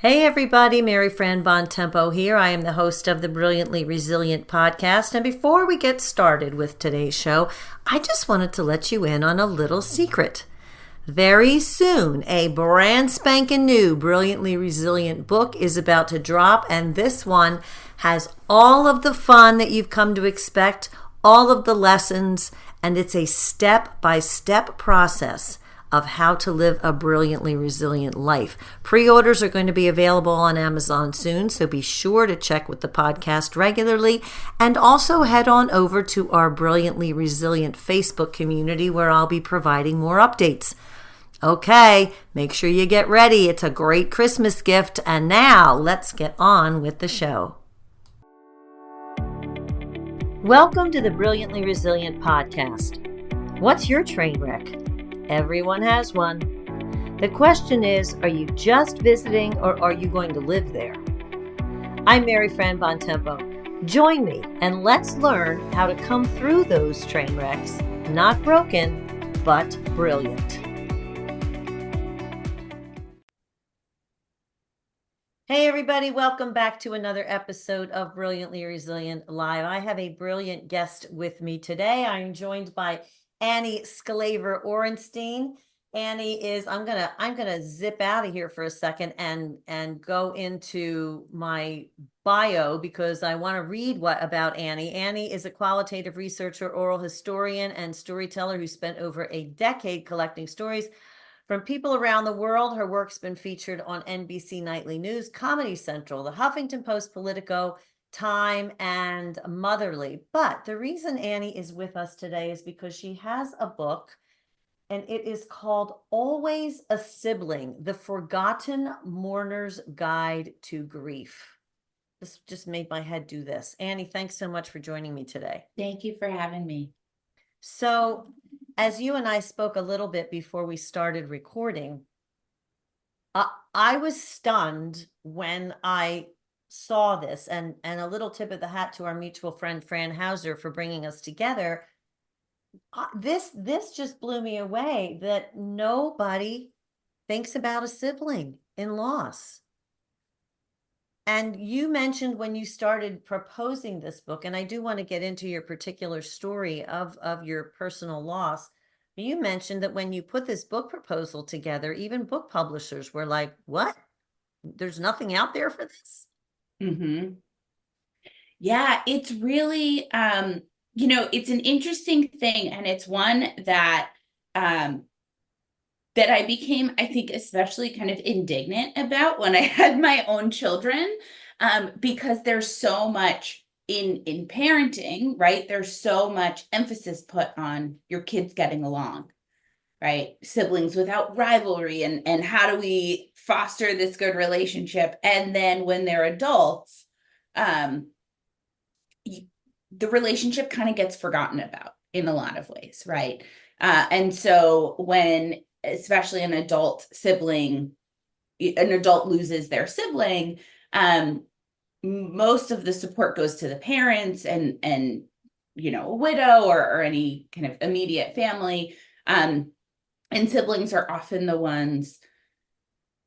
Hey everybody, Mary Fran Bontempo here. I am the host of the Brilliantly Resilient podcast. And before we get started with today's show, I just wanted to let you in on a little secret. Very soon, a brand spanking new Brilliantly Resilient book is about to drop, and this one has all of the fun that you've come to expect, all of the lessons, and it's a step-by-step process of how to live a brilliantly resilient life. Pre-orders are going to be available on Amazon soon, so be sure to check with the podcast regularly, and also head on over to our Brilliantly Resilient Facebook community where I'll be providing more updates. Okay, make sure you get ready. It's a great Christmas gift, and now let's get on with the show. Welcome to the Brilliantly Resilient podcast. What's your train wreck? Everyone has one. The question is, are you just visiting or are you going to live there? I'm Mary Fran Bontempo. Join me and let's learn how to come through those train wrecks, not broken, but brilliant. Hey everybody, welcome back to another episode of Brilliantly Resilient Live. I have a brilliant guest with me today. I'm joined by Annie Sclaver Orenstein. Annie is, I'm gonna zip out of here for a second and go into my bio because I want to read about Annie. Annie is a qualitative researcher, oral historian, and storyteller who spent over a decade collecting stories from people around the world. Her work's been featured on NBC Nightly News, Comedy Central, The Huffington Post, Politico, Time, and Motherly. But the reason Annie is with us today is because she has a book, and it is called Always a Sibling, The Forgotten Mourner's Guide to Grief. This just made my head do this. Annie, thanks so much for joining me today. Thank you for having me. So, as you and I spoke a little bit before we started recording, I was stunned when I saw this, and a little tip of the hat to our mutual friend Fran Hauser for bringing us together. This just blew me away that nobody thinks about a sibling in loss. And you mentioned when you started proposing this book, and I do want to get into your particular story of your personal loss. You mentioned that when you put this book proposal together, even book publishers were like, what? There's nothing out there for this? Mm-hmm. Yeah, it's really, it's an interesting thing. And it's one that I became, I think, especially kind of indignant about when I had my own children, because there's so much in parenting, right? There's so much emphasis put on your kids getting along, right? Siblings without rivalry, and how do we foster this good relationship? And then when they're adults, the relationship kind of gets forgotten about in a lot of ways, right? And so when, especially an adult loses their sibling, most of the support goes to the parents and a widow or any kind of immediate family. And siblings are often the ones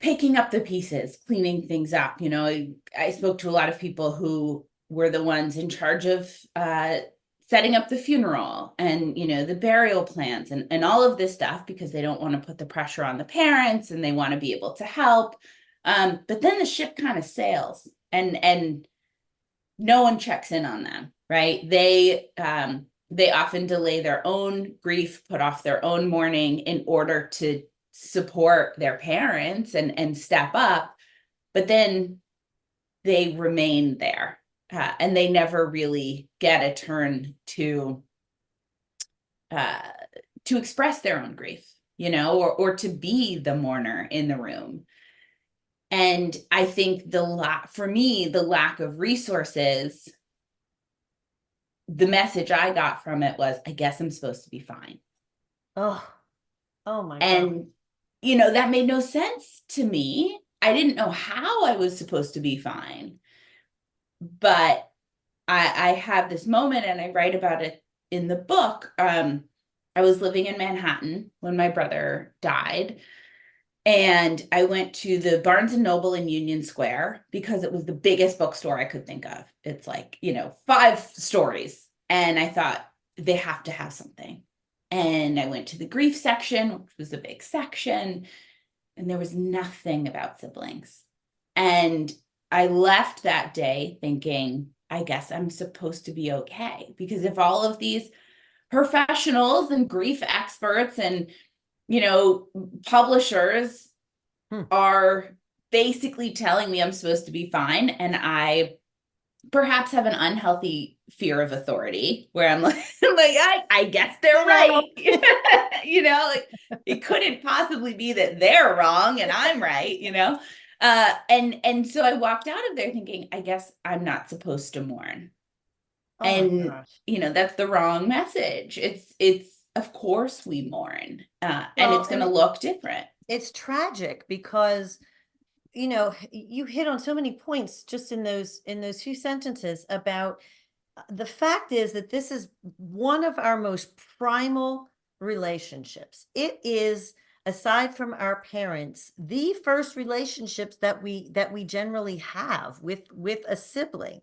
picking up the pieces, cleaning things up. I spoke to a lot of people who were the ones in charge of setting up the funeral and, the burial plans and all of this stuff, because they don't want to put the pressure on the parents and they want to be able to help. But then the ship kind of sails and no one checks in on them, right? They often delay their own grief, put off their own mourning in order to support their parents and step up, but then they remain there, and they never really get a turn to express their own grief, or to be the mourner in the room. And I think the lack of resources, the message I got from it was, I guess I'm supposed to be fine. Oh my God. And, that made no sense to me. I didn't know how I was supposed to be fine. But I had this moment, and I write about it in the book. I was living in Manhattan when my brother died. And I went to the Barnes and Noble in Union Square because it was the biggest bookstore I could think of. It's like, 5 stories. And I thought they have to have something. And I went to the grief section, which was a big section, and there was nothing about siblings. And I left that day thinking, I guess I'm supposed to be okay. Because if all of these professionals and grief experts and publishers Hmm. are basically telling me I'm supposed to be fine, and I perhaps have an unhealthy fear of authority where I'm like, I guess they're right. Like it couldn't possibly be that they're wrong and I'm right, and so I walked out of there thinking, I guess I'm not supposed to mourn. Oh my And gosh. that's the wrong message. It's of course we mourn, and Well, it's going to and look different. it's tragic because you hit on so many points just in those few sentences about the fact is that this is one of our most primal relationships. It is, aside from our parents, the first relationships that we generally have with a sibling.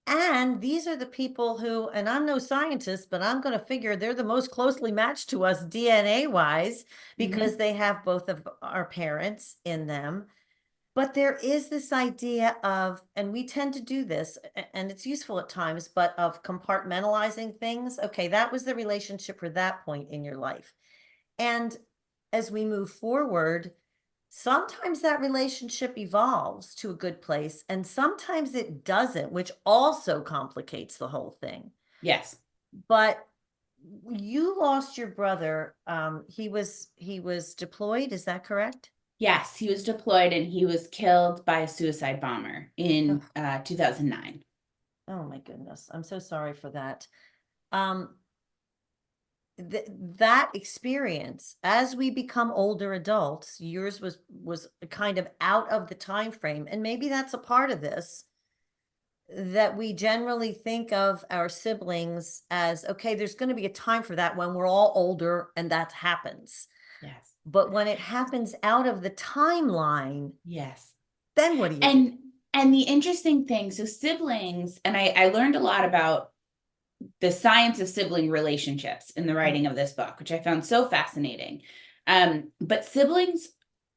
And these are the people who, and I'm no scientist, but I'm going to figure they're the most closely matched to us DNA wise because Mhm. they have both of our parents in them. But there is this idea of, and we tend to do this, and it's useful at times, but of compartmentalizing things. Okay, that was the relationship for that point in your life. And as we move forward, sometimes that relationship evolves to a good place, and sometimes it doesn't, which also complicates the whole thing. Yes. But you lost your brother. He was deployed, is that correct? Yes, he was deployed and he was killed by a suicide bomber in 2009. Oh my goodness. I'm so sorry for that. Um, that experience as we become older adults, yours was kind of out of the time frame, and maybe that's a part of this, that we generally think of our siblings as, okay, there's going to be a time for that when we're all older and that happens. Yes. But when it happens out of the timeline, Yes. then what do you do? And the interesting thing, so siblings, and I learned a lot about the science of sibling relationships in the writing of this book, which I found so fascinating. But siblings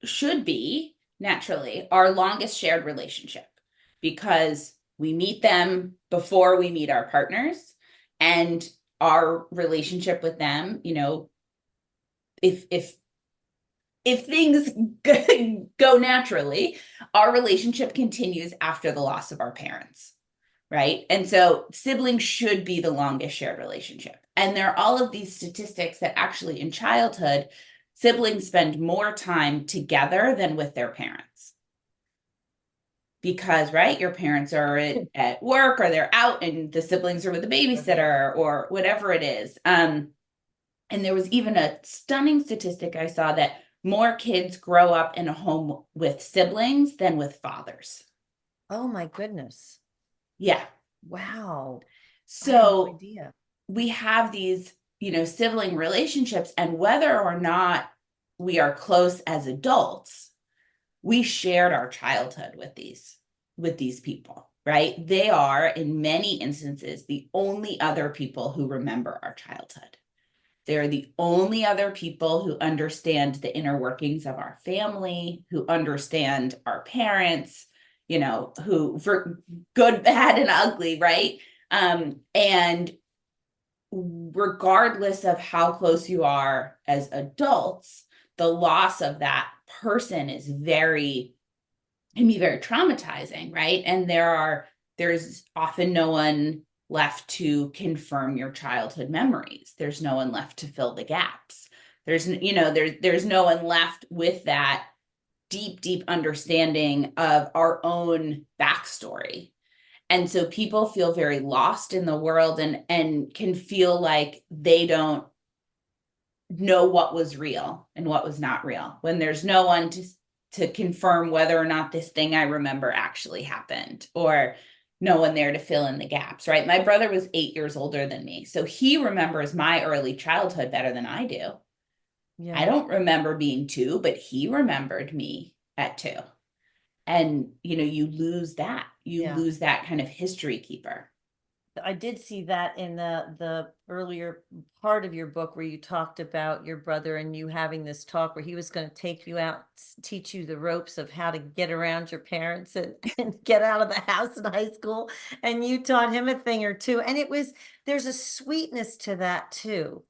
should be naturally our longest shared relationship because we meet them before we meet our partners, and our relationship with them, if things go naturally, our relationship continues after the loss of our parents, right? And so siblings should be the longest shared relationship. And there are all of these statistics that actually in childhood, siblings spend more time together than with their parents. Because, right, your parents are at work or they're out and the siblings are with the babysitter or whatever it is. And there was even a stunning statistic I saw that more kids grow up in a home with siblings than with fathers. Oh my goodness. Yeah. Wow. I had no So idea. we have these, sibling relationships, and whether or not we are close as adults, we shared our childhood with these people, right? They are, in many instances, the only other people who remember our childhood. They're the only other people who understand the inner workings of our family, who understand our parents, who for good, bad, and ugly, right? And regardless of how close you are as adults, the loss of that person can be very traumatizing, right? And there's often no one left to confirm your childhood memories. There's no one left to fill the gaps. There's no one left with that deep understanding of our own backstory. And so people feel very lost in the world and can feel like they don't know what was real and what was not real when there's no one to confirm whether or not this thing I remember actually happened, or no one there to fill in the gaps, right? My brother was 8 years older than me, so he remembers my early childhood better than I do. I Yeah. don't remember being 2, but he remembered me at 2. And, you lose that. You Yeah. lose that kind of history keeper. I did see that in the earlier part of your book where you talked about your brother and you having this talk where he was going to take you out, teach you the ropes of how to get around your parents and, and get out of the house in high school. And you taught him a thing or two. And there's a sweetness to that too.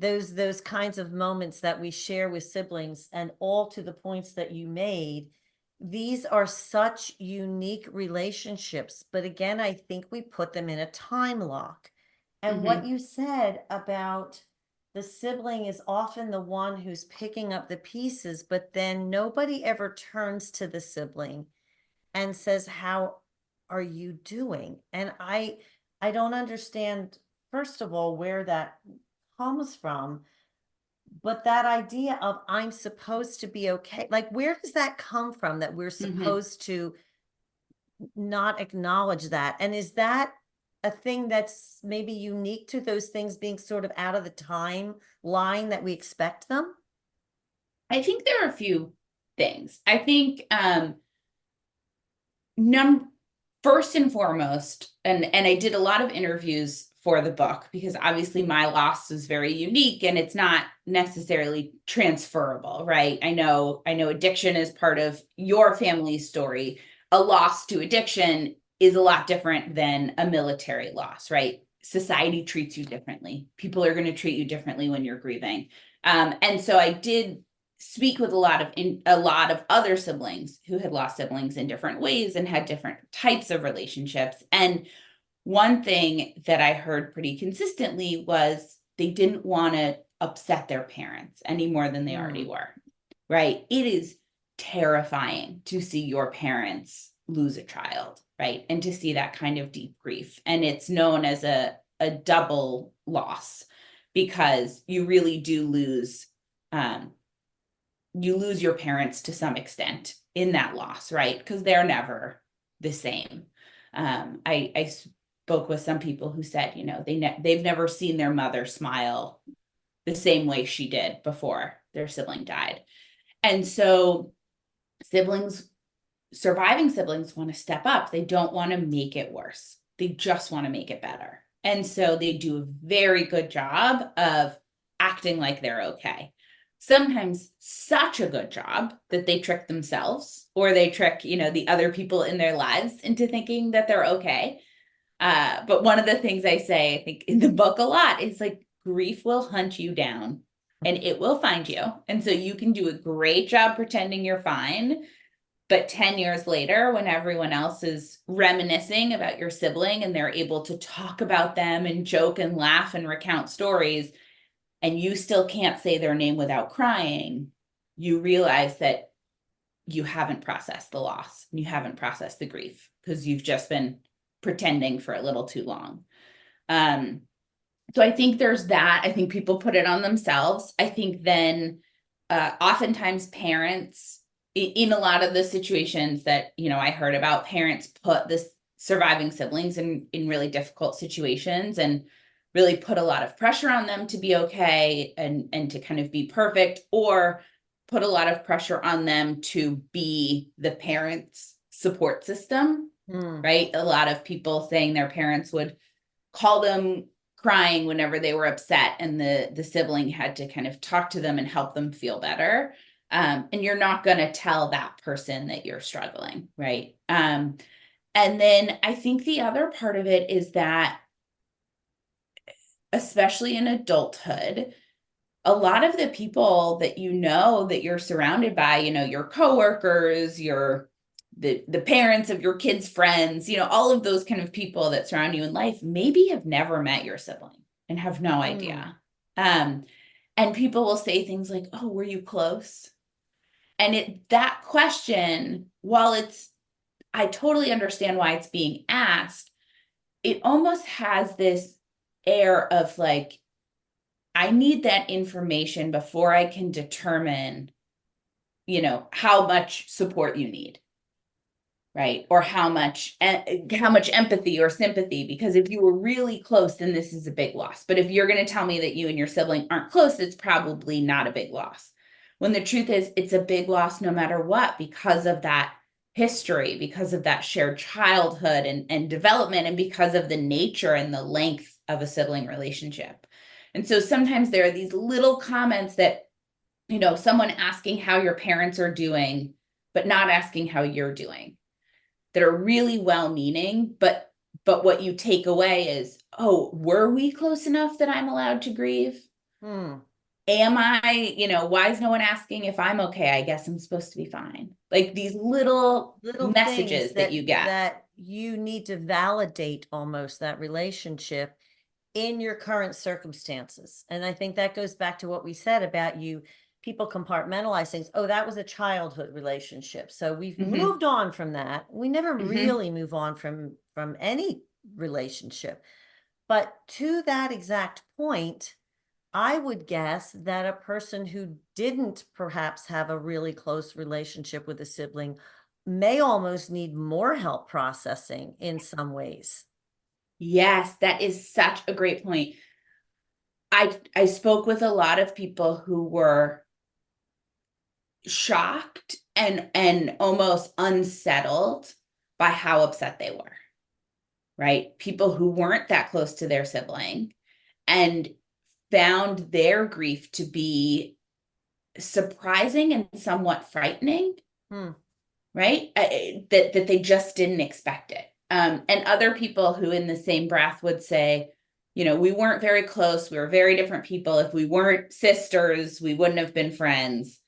Those kinds of moments that we share with siblings, and all to the points that you made, these are such unique relationships, but again, I think we put them in a time lock. And what Hmm. you said about the sibling is often the one who's picking up the pieces, but then nobody ever turns to the sibling and says, how are you doing? And I don't understand, first of all, where that comes from, but that idea of I'm supposed to be okay, like where does that come from, that we're Hmm. supposed to not acknowledge that? And is that a thing that's maybe unique to those things being sort of out of the timeline that we expect them? I think there are a few things. I think num first and foremost, and I did a lot of interviews for the book because obviously my loss is very unique and it's not necessarily transferable, right? I know addiction is part of your family's story. A loss to addiction is a lot different than a military loss, right? Society treats you differently. People are going to treat you differently when you're grieving. And so I did speak with a lot of other siblings who had lost siblings in different ways and had different types of relationships. And one thing that I heard pretty consistently was they didn't want to upset their parents any more than they already Mm, were. Right? It is terrifying to see your parents lose a child, right? And to see that kind of deep grief. And it's known as a double loss because you really do um, lose your parents to some extent in that loss, right? Because they're never the same. I spoke with some people who said, they've never seen their mother smile the same way she did before their sibling died. And so siblings, surviving siblings want to step up. They don't want to make it worse. They just want to make it better. And so they do a very good job of acting like they're okay. Sometimes such a good job that they trick themselves or they trick, the other people in their lives into thinking that they're okay. But one of the things I say, I think in the book a lot is like grief will hunt you down and it will find you. And so you can do a great job pretending you're fine, but 10 years later, when everyone else is reminiscing about your sibling and they're able to talk about them and joke and laugh and recount stories, and you still can't say their name without crying, you realize that you haven't processed the loss and you haven't processed the grief because you've just been pretending for a little too long. Um, so I think there's that. I think people put it on themselves. I think then oftentimes parents in a lot of the situations that I heard about, parents put this surviving siblings in really difficult situations and really put a lot of pressure on them to be okay and to kind of be perfect, or put a lot of pressure on them to be the parents support system, mm, right? A lot of people saying their parents would call them crying whenever they were upset and the sibling had to kind of talk to them and help them feel better. And you're not going to tell that person that you're struggling, right? And then I think the other part of it is that, especially in adulthood, a lot of the people that that you're surrounded by, your coworkers, the parents of your kids' friends, all of those kind of people that surround you in life maybe have never met your sibling and have no mm, idea. Um, and people will say things like, "Oh, were you close?" And that question, while I totally understand why it's being asked, it almost has this air of like, I need that information before I can determine, how much support you need. right? Or how much empathy or sympathy, because if you were really close, then this is a big loss. But if you're going to tell me that you and your sibling aren't close, it's probably not a big loss. When the truth is, it's a big loss no matter what, because of that history, because of that shared childhood and development, and because of the nature and the length of a sibling relationship. And so sometimes there are these little comments that, someone asking how your parents are doing, but not asking how you're doing, that are really well-meaning, but what you take away is, oh, were we close enough that I'm allowed to grieve? Am I, why is no one asking if I'm okay? I guess I'm supposed to be fine. Like these little Things messages that that you get. that you need to validate almost that relationship in your current circumstances. And I think that goes back to what we said about people compartmentalize things. Oh, that was a childhood relationship, so we've moved on from that. We never really move on from any relationship. But to that exact point, I would guess that a person who didn't perhaps have a really close relationship with a sibling may almost need more help processing in some ways. Yes, that is such a great point. I spoke with a lot of people who were shocked and almost unsettled by how upset they were, right? People who weren't that close to their sibling and found their grief to be surprising and somewhat frightening, right? That they just didn't expect it. And other people who in the same breath would say, we weren't very close. We were very different people. If we weren't sisters, we wouldn't have been friends.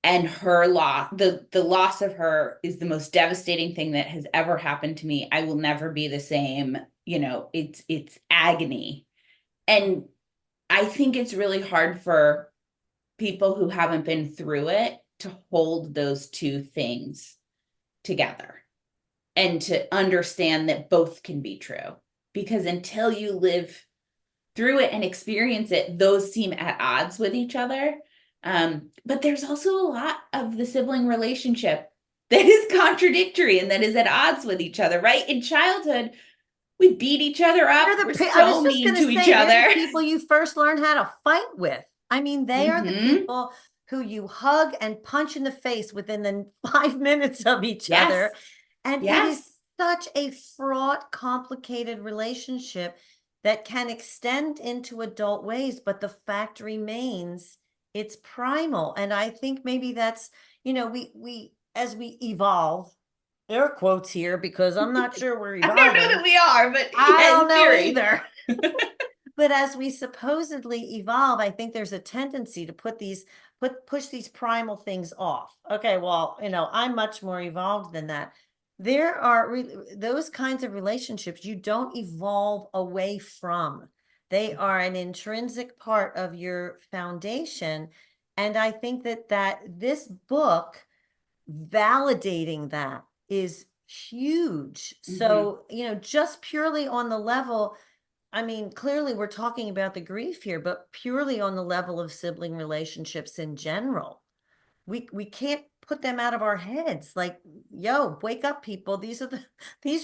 And her loss, the loss of her is the most devastating thing that has ever happened to me. I will never be the same. It's agony. And I think it's really hard for people who haven't been through it to hold those two things together and to understand that both can be true. Because until you live through it and experience it, those seem at odds with each other. But there's also a lot of the sibling relationship that is contradictory and that is at odds with each other, right? In childhood, we beat each other up. We're I was so just mean going to to each say, they're other. the people you first learn how to fight with. I mean, they are the people who you hug and punch in the face within the 5 minutes of each other. And it is such a fraught, complicated relationship that can extend into adult ways, but the fact remains it's primal. And I think maybe that's, we as we evolve, air quotes here, because I'm not sure we're I don't know evolving. that we are, but I don't in know theory. either. But as we supposedly evolve, I think there's a tendency to push these primal things off. Okay, well, I'm much more evolved than that. There are those kinds of relationships you don't evolve away from. They are an intrinsic part of your foundation. And I think that this book validating that is huge. So, just purely on the level, I mean, clearly we're talking about the grief here, but purely on the level of sibling relationships in general, we can't put them out of our heads. Like, yo, wake up, people. These are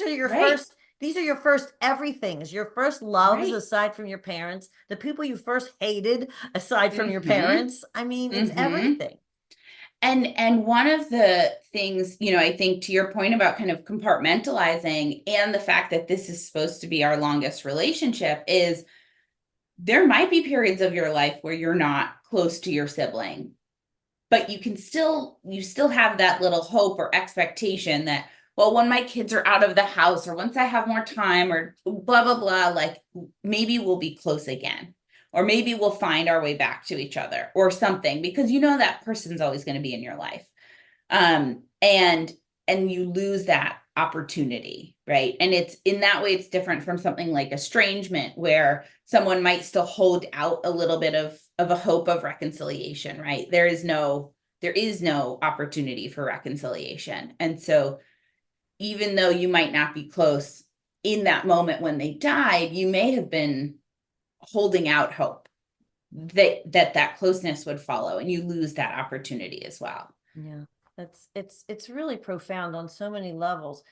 your first, these are your first everythings, your first loves aside from your parents, the people you first hated aside from your parents. I mean, it's everything. And one of the things, I think to your point about kind of compartmentalizing and the fact that this is supposed to be our longest relationship is there might be periods of your life where you're not close to your sibling, but you still have that little hope or expectation that, well, when my kids are out of the house or once I have more time or blah, blah, blah, like maybe we'll be close again. Or maybe we'll find our way back to each other or something, because that person's always going to be in your life. And you lose that opportunity, right? And it's in that way, it's different from something like estrangement, where someone might still hold out a little bit of a hope of reconciliation, right? There is no opportunity for reconciliation. And so even though you might not be close in that moment when they died, you may have been holding out hope that closeness would follow, and you lose that opportunity as well. Yeah. It's really profound on so many levels.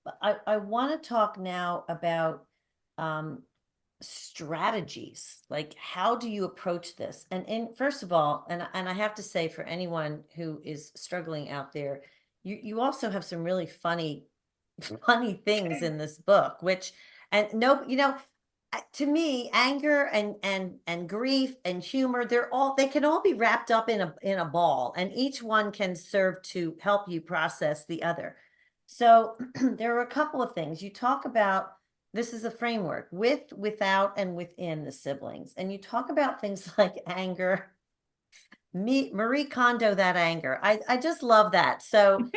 But I want to talk now about um strategies. Like, how do you approach this? And first of all, and I have to say, for anyone who is struggling out there, you also have some really funny things in this book, which, and no, to me, anger and grief and humor, they can all be wrapped up in a ball, and each one can serve to help you process the other. So there are a couple of things you talk about. This is a framework: with, without, and within the siblings. And you talk about things like anger. Marie Kondo that anger. I just love that. So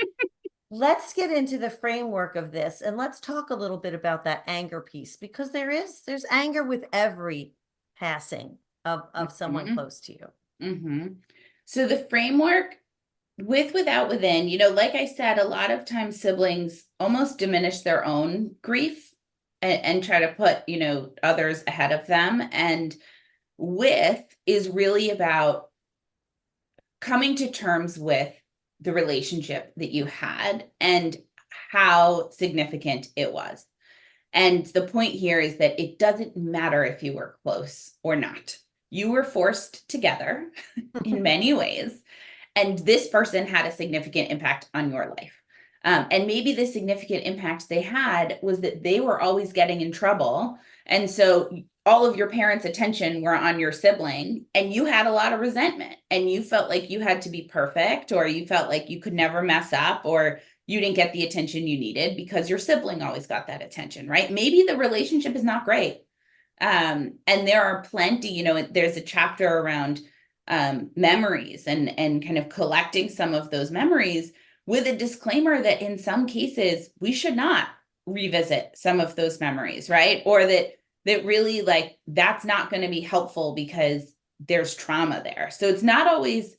let's get into the framework of this, and let's talk a little bit about that anger piece, because there's anger with every passing of someone Mhm. close to you. Mhm. So the framework, with, without, within, like I said, a lot of times siblings almost diminish their own grief and try to put, others ahead of them. And with is really about coming to terms with the relationship that you had and how significant it was. And the point here is that it doesn't matter if you were close or not. You were forced together in many ways, and this person had a significant impact on your life. And maybe the significant impact they had was that they were always getting in trouble. And so all of your parents' attention were on your sibling, and you had a lot of resentment, and you felt like you had to be perfect, or you felt like you could never mess up, or you didn't get the attention you needed because your sibling always got that attention, right? Maybe the relationship is not great. And there are plenty, there's a chapter around memories and kind of collecting some of those memories, with a disclaimer that in some cases we should not revisit some of those memories, right? Or that really, like, that's not going to be helpful because there's trauma there. So it's not always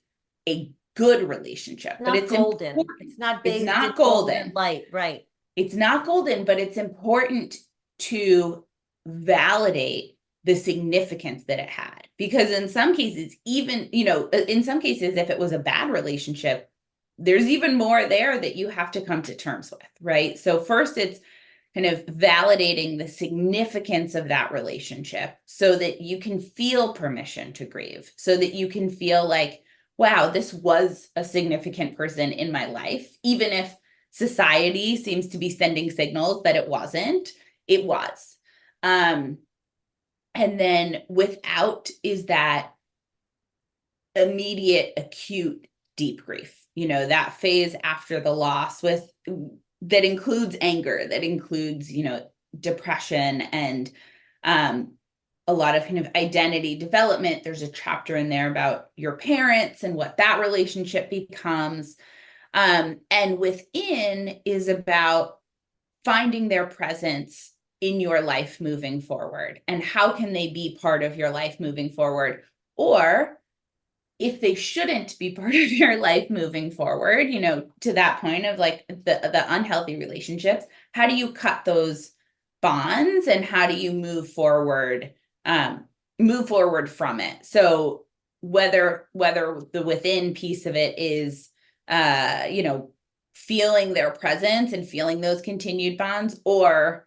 a good relationship, but Not it's golden. important. It's not It's bathed in not golden golden. light, right? It's not golden, but it's important to validate the significance that it had. Because in some cases, even, in some cases, if it was a bad relationship, there's even more there that you have to come to terms with, right? So first, it's kind of validating the significance of that relationship so that you can feel permission to grieve, so that you can feel like, wow, this was a significant person in my life, even if society seems to be sending signals that it wasn't, it was. And then without is that immediate, acute, deep grief, that phase after the loss, with that includes anger, that includes, depression, and a lot of kind of identity development. There's a chapter in there about your parents and what that relationship becomes. And within is about finding their presence in your life moving forward, and how can they be part of your life moving forward, or if they shouldn't be part of your life moving forward, to that point of like the unhealthy relationships, how do you cut those bonds, and how do you move forward from it? So whether the within piece of it is feeling their presence and feeling those continued bonds, or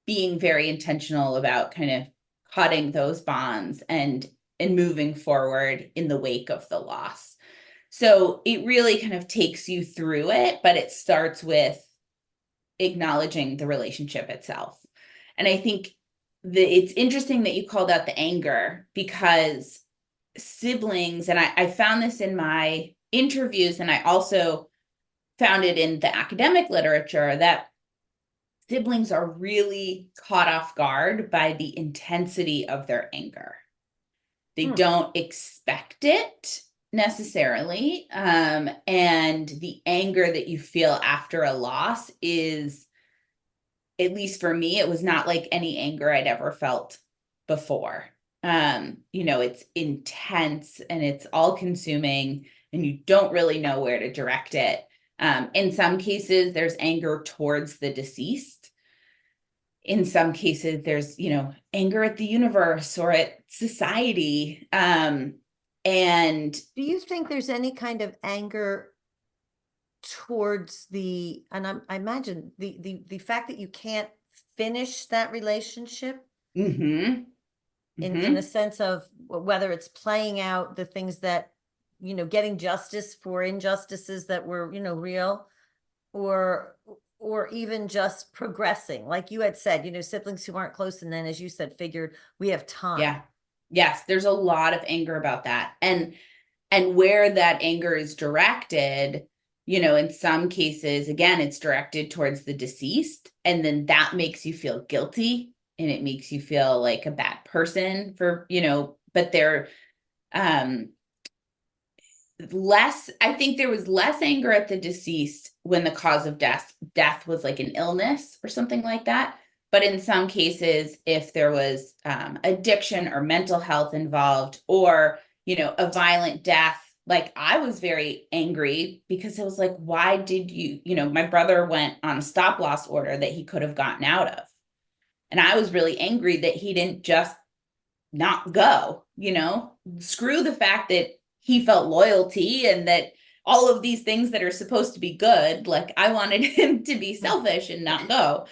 being very intentional about kind of cutting those bonds and moving forward in the wake of the loss. So it really kind of takes you through it, but it starts with acknowledging the relationship itself. And I think it's interesting that you called out the anger, because siblings, and I found this in my interviews, and I also found it in the academic literature, that siblings are really caught off guard by the intensity of their anger. They don't expect it necessarily. And the anger that you feel after a loss is, at least for me, it was not like any anger I'd ever felt before. It's intense and it's all consuming, and you don't really know where to direct it. In some cases, there's anger towards the deceased. In some cases, there's, anger at the universe or at society. And Do you think there's any kind of anger towards and I imagine the fact that you can't finish that relationship Mm-hmm. in the Mm-hmm. sense of whether it's playing out the things that, getting justice for injustices that were, real, or even just progressing. Like you had said, siblings who aren't close, and then, as you said, figured we have time. Yeah. Yes, there's a lot of anger about that. And where that anger is directed, in some cases, again, it's directed towards the deceased, and then that makes you feel guilty and it makes you feel like a bad person for, but they're um less, I think there was less anger at the deceased when the cause of death was like an illness or something like that. But in some cases, if there was addiction or mental health involved, or a violent death, like I was very angry because it was like, why did my brother went on a stop loss order that he could have gotten out of, and I was really angry that he didn't just not go, screw the fact that he felt loyalty and that all of these things that are supposed to be good. Like I wanted him to be selfish and not go.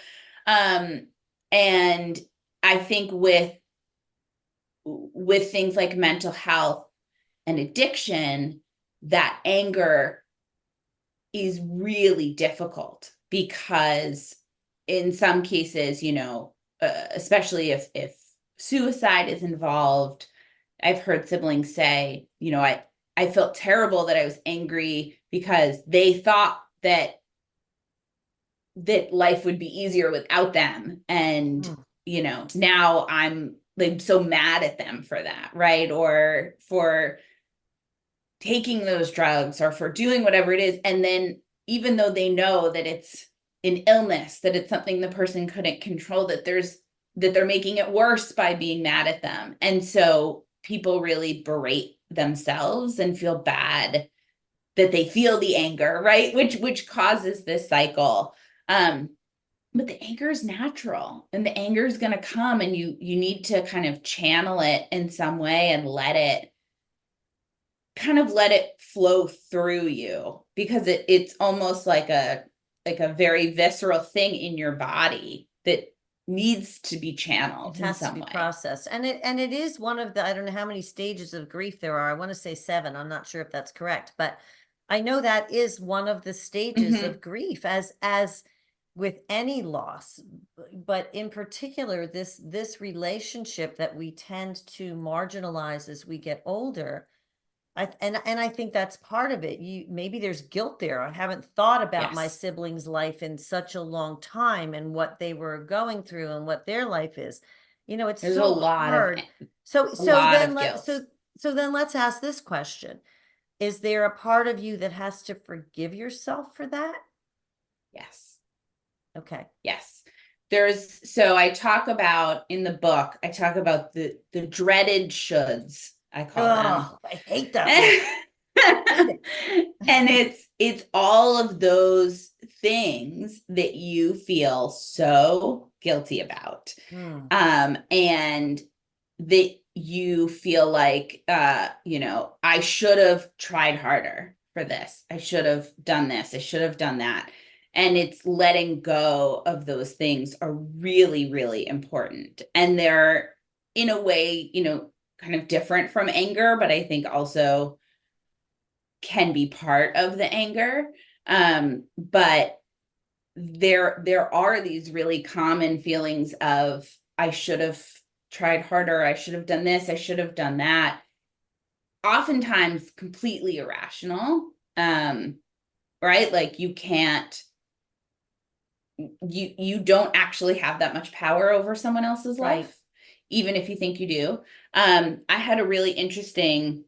Um, and I think with things like mental health and addiction, that anger is really difficult because in some cases, especially if suicide is involved, I've heard siblings say, I felt terrible that I was angry because they thought that life would be easier without them. And, now I'm like so mad at them for that, right? Or for taking those drugs or for doing whatever it is. And then even though they know that it's an illness, that it's something the person couldn't control, that they're making it worse by being mad at them. And so people really berate themselves and feel bad that they feel the anger, right? Which causes this cycle. But the anger is natural, and the anger is going to come, and you need to kind of channel it in some way and let it flow through you, because it's almost like a very visceral thing in your body that needs to be channeled It in has to some be way. processed. And it is one of the, I don't know how many stages of grief there are. I want to say 7. I'm not sure if that's correct, but I know that is one of the stages Mm-hmm. of grief, as with any loss, but in particular, this relationship that we tend to marginalize as we get older. And I think that's part of it. Maybe there's guilt there. I haven't thought about my Yes, siblings' life in such a long time, and what they were going through and what their life is. It's there's a so lot of hard. So a so lot then of let guilt. so then let's ask this question. Is there a part of you that has to forgive yourself for that? Yes. Okay. Yes. So I talk about in the book, I talk about the dreaded shoulds, I call them. Oh, I hate that word. And Hate it. it's all of those things that you feel so guilty about. Hmm. And that you feel like I should have tried harder for this. I should have done this. I should have done that. And it's letting go of those things are really, really important. And they're, in a way, kind of different from anger, but I think also can be part of the anger. But there are these really common feelings of, I should have tried harder, I should have done this, I should have done that, oftentimes completely irrational. Right? Like you don't actually have that much power over someone else's Right. life, even if you think you do. I had a really interesting,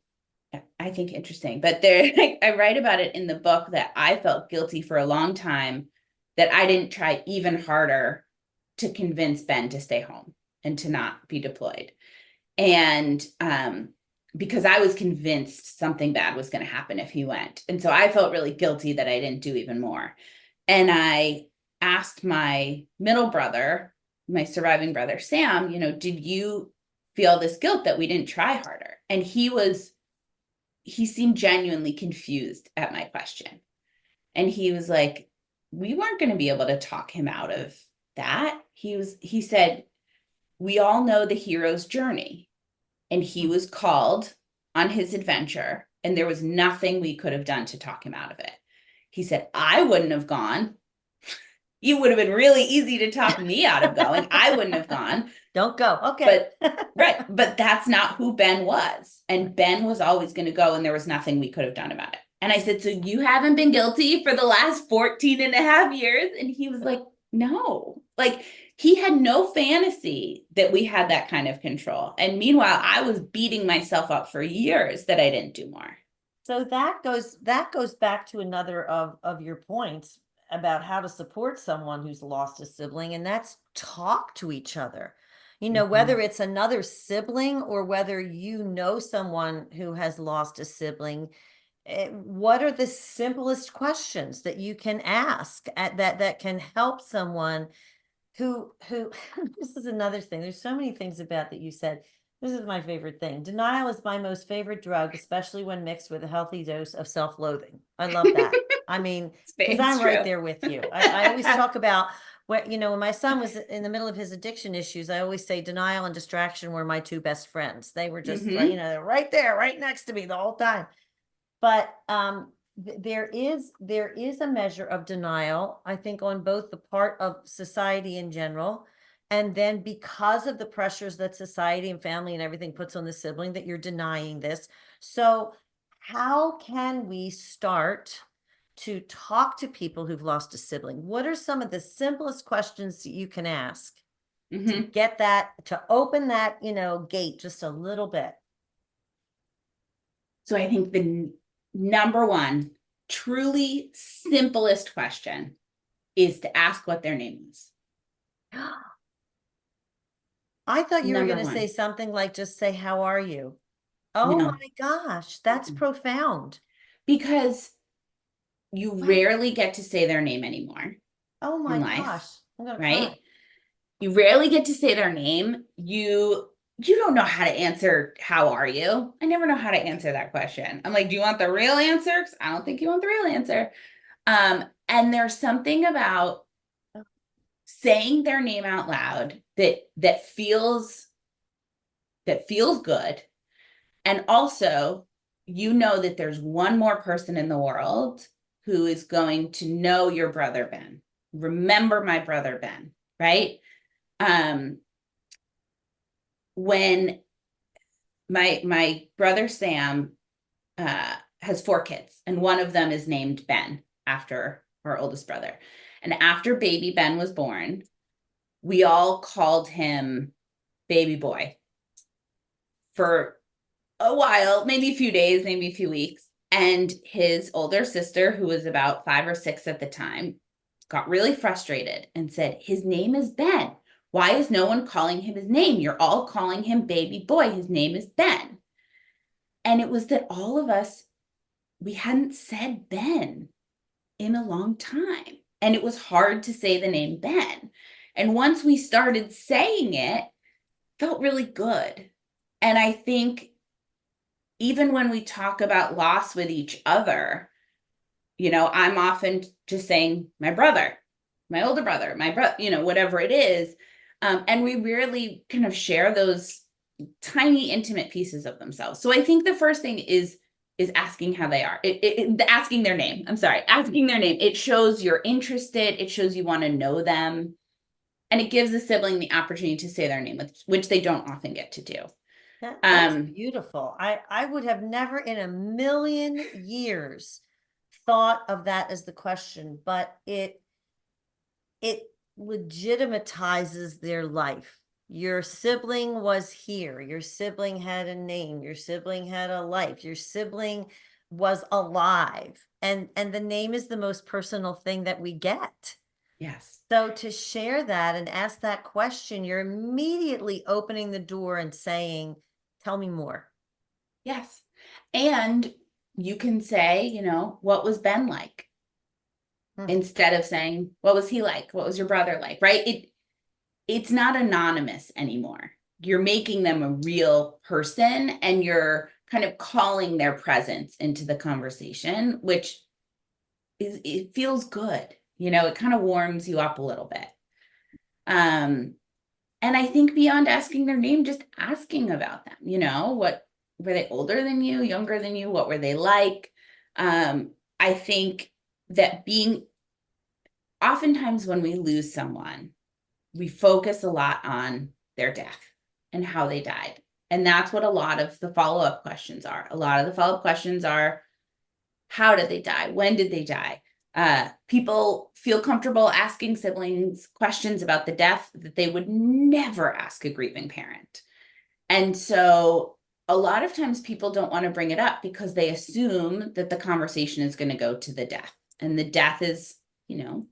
but there, I write about it in the book that I felt guilty for a long time that I didn't try even harder to convince Ben to stay home and to not be deployed. And because I was convinced something bad was going to happen if he went. And so I felt really guilty that I didn't do even more. And I asked my middle brother, my surviving brother, Sam, did you feel this guilt that we didn't try harder? And he seemed genuinely confused at my question. And he was like, we weren't going to be able to talk him out of that. He said, we all know the hero's journey, and he was called on his adventure, and there was nothing we could have done to talk him out of it. He said, I wouldn't have gone. You would have been really easy to talk me out of going. I wouldn't have gone. Don't go. Okay. But that's not who Ben was. And Ben was always going to go, and there was nothing we could have done about it. And I said, so you haven't been guilty for the last 14 and a half years? And he was like, no. Like, he had no fantasy that we had that kind of control. And meanwhile, I was beating myself up for years that I didn't do more. So that goes back to another of your points about how to support someone who's lost a sibling, and that's talk to each other. You know, whether it's another sibling or whether you know someone who has lost a sibling, what are the simplest questions that you can ask that can help someone who this is another thing. There's so many things about that you said. This is my favorite thing. Denial is my most favorite drug, especially when mixed with a healthy dose of self-loathing. I love that. I mean, because I'm right there with you. I always talk about what, you know, when my son was in the middle of his addiction issues, I always say denial and distraction were my two best friends. They were just, you know, they're right there, right next to me the whole time. But there is a measure of denial, I think, on both the part of society in general, and then because of the pressures that society and family and everything puts on the sibling, that you're denying this. So how can we start to talk to people who've lost a sibling? What are some of the simplest questions that you can ask to get that, to open that, you know, gate just a little bit? So I think the number one, truly simplest question is to ask what their name is. I thought you were Number going to say one. something like, just say, how are you? Oh No. my gosh, that's profound. Because you Wow. rarely get to say their name anymore Oh my in gosh, life, I'm gonna right? cry. You rarely get to say their name. You don't know how to answer, how are you? I never know how to answer that question. I'm like, do you want the real answer? 'Cause I don't think you want the real answer. And there's something about saying their name out loud that feels good. And also, you know that there's one more person in the world who is going to know your brother Ben. Remember my brother Ben, right? When my brother Sam has 4 kids, and one of them is named Ben after our oldest brother. And after baby Ben was born, we all called him baby boy for a while, maybe a few days, maybe a few weeks. And his older sister, who was about 5 or 6 at the time, got really frustrated and said, his name is Ben. Why is no one calling him his name? You're all calling him baby boy. His name is Ben. And it was that all of us, we hadn't said Ben in a long time. And it was hard to say the name Ben. And once we started saying it, felt really good. And I think even when we talk about loss with each other, you know, I'm often just saying my brother, my older brother, my brother, you know, whatever it is. And we rarely kind of share those tiny intimate pieces of themselves. So I think the first thing is asking how they are. Asking their name. I'm sorry, asking their name. It shows you're interested. It shows you want to know them. And it gives a sibling the opportunity to say their name, which they don't often get to do. That's beautiful. I would have never in a million years thought of that as the question, but it legitimatizes their life. Your sibling was here. Your sibling had a name. Your sibling had a life. Your sibling was alive. And the name is the most personal thing that we get. Yes. So to share that and ask that question, you're immediately opening the door and saying, tell me more. Yes. And you can say, you know, what was Ben like? Instead of saying, what was he like? What was your brother like? Right? It's not anonymous anymore. You're making them a real person, and you're kind of calling their presence into the conversation, which it feels good. It kind of warms you up a little bit. And I think beyond asking their name, just asking about them, what were they older than you, younger than you? What were they like? I think that oftentimes when we lose someone, we focus a lot on their death and how they died. And that's what a lot of the follow-up questions are. A lot of the follow-up questions are, how did they die? When did they die? People feel comfortable asking siblings questions about the death that they would never ask a grieving parent. And so a lot of times people don't want to bring it up because they assume that the conversation is going to go to the death. And the death is,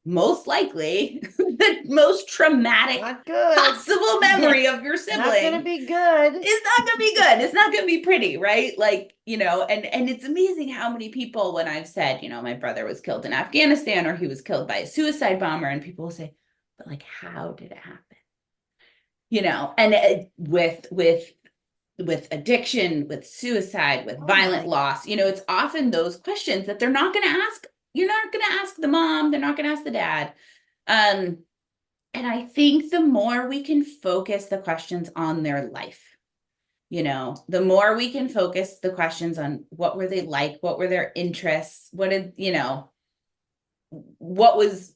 most likely the most traumatic Not good. possible memory of your sibling. Not going to be good. It's not going to be good. It's not going to be pretty, right? Like, and it's amazing how many people, when I've said, my brother was killed in Afghanistan or he was killed by a suicide bomber, and people will say, but like, how did it happen? And with addiction, with suicide, with violent loss, it's often those questions that they're not going to ask. You're not going to ask the mom. They're not going to ask the dad. And I think the more we can focus the questions on their life, the more we can focus the questions on what were they like, what were their interests, what did, what was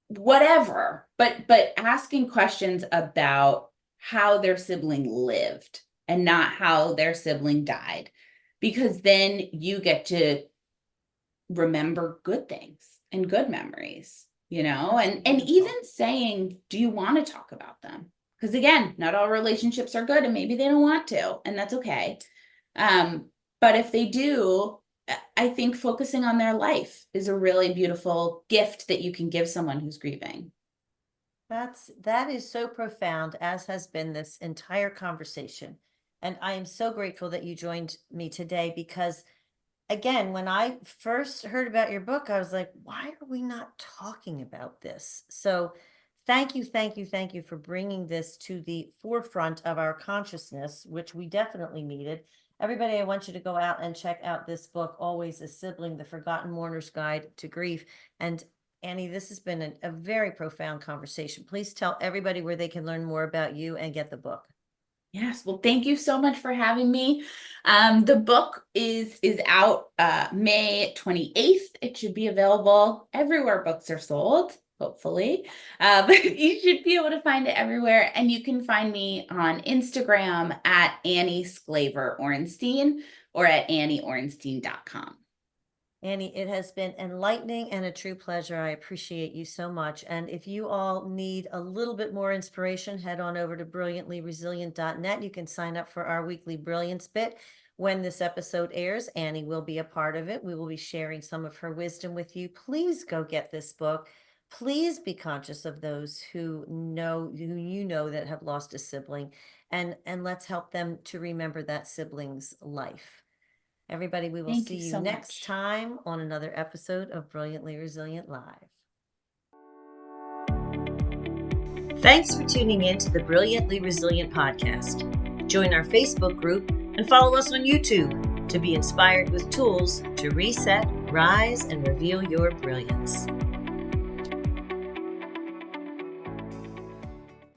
whatever, but asking questions about how their sibling lived and not how their sibling died, because then you get to remember good things and good memories, and even saying, do you want to talk about them? Because again, not all relationships are good and maybe they don't want to, and that's okay. But if they do, I think focusing on their life is a really beautiful gift that you can give someone who's grieving. That is so profound, as has been this entire conversation. And I am so grateful that you joined me today, because again, when I first heard about your book, I was like, why are we not talking about this? So thank you, thank you, thank you for bringing this to the forefront of our consciousness, which we definitely needed. Everybody, I want you to go out and check out this book, Always a Sibling, The Forgotten Mourner's Guide to Grief. And Annie, this has been a very profound conversation. Please tell everybody where they can learn more about you and get the book. Yes. Well, thank you so much for having me. The book is out May 28th. It should be available everywhere books are sold, hopefully. But you should be able to find it everywhere. And you can find me on Instagram at Annie Sclaver Orenstein or at AnnieOrenstein.com. Annie, it has been enlightening and a true pleasure. I appreciate you so much. And if you all need a little bit more inspiration, head on over to brilliantlyresilient.net. You can sign up for our weekly Brilliance Bit. When this episode airs, Annie will be a part of it. We will be sharing some of her wisdom with you. Please go get this book. Please be conscious of those who that have lost a sibling, and let's help them to remember that sibling's life. Everybody, we will see you next time on another episode of Brilliantly Resilient Live. Thanks for tuning in to the Brilliantly Resilient podcast. Join our Facebook group and follow us on YouTube to be inspired with tools to reset, rise, and reveal your brilliance.